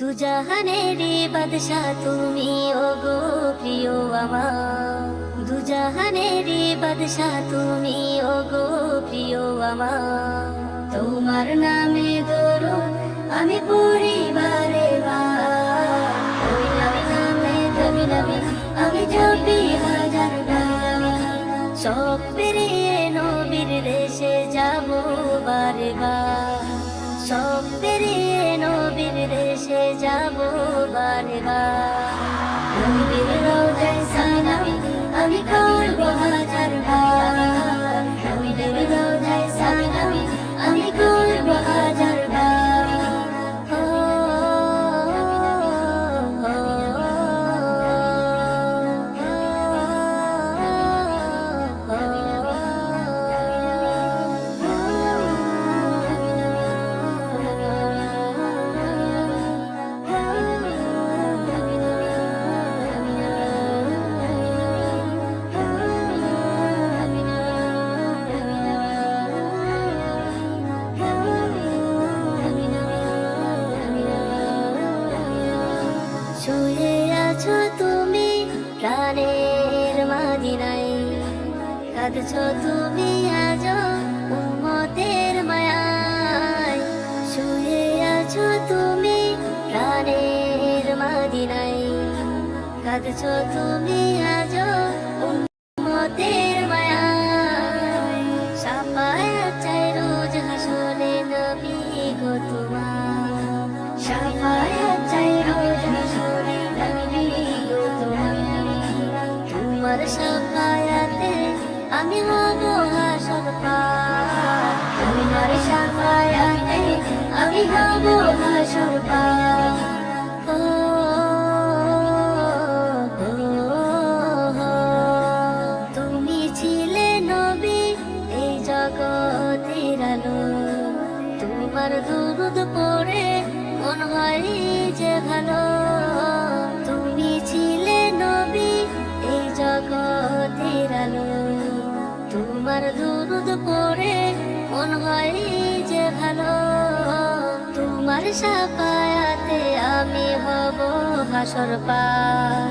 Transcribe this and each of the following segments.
দুজাহানেরই বাদশা তুমি ওগো প্রিয় আমার, দুজাহানেরই বাদশা তুমি ওগো প্রিয় আমার। তোমার নামে দরুদ আমি পড়ি বারে বার, ওই নামে আমি জপি হাজার বার। সব পেরিয়ে নবীর দেশে যাব বারে বার, সব পেরিয়ে নবীর দেশে যাব বারে বার। নবীর রওজায় সালাম আমি করব হাজার বার, নবীর রওজায় সালাম আমি করব হাজার বার। শুয়ে আছো তুমি প্রাণের মদিনায়, কাঁদছো তুমি আজ উম্মতের মায়ায়। শুয়ে আছো তুমি প্রাণের মদিনায়, কাঁদছো তুমি আজ উম্মতের মায়ায়। শাফায়াত চাই রোজ হাসরে নবী গো তোমার, শাফায়াত চাই রোজ হাসরে নবী গো তোমার। তোমার শাফায়াতে আমি হব হাসর পার, তোমার শাফায়াতে আমি হব হাসর পার। তুমি ছিলে নবী এই জগতের আলো, তোমার দুরুদ পড়ে মন হয় যে ভালো। তুমি ছিলে নবী এই জগতের আলো, তোমার দুরুদ পড়ে মন হয় যে ভালো। তোমার শাফায়াতে আমি হব হাসর পার,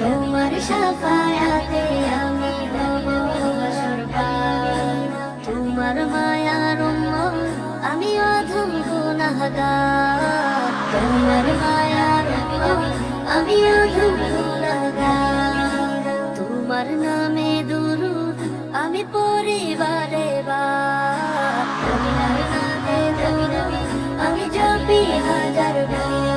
তোমার শাফায়াতে আমি হব হাসর পার। তোমার মায়ার উম্মত আমি অধম গুনাহগার, তোমার মায়ার উম্মত আমি অধম গুনাহগার। তোমার নামে দুরুদ আমি পড়ি বারে বার, তোমার নামে দুরুদ আমি জপি হাজার বার।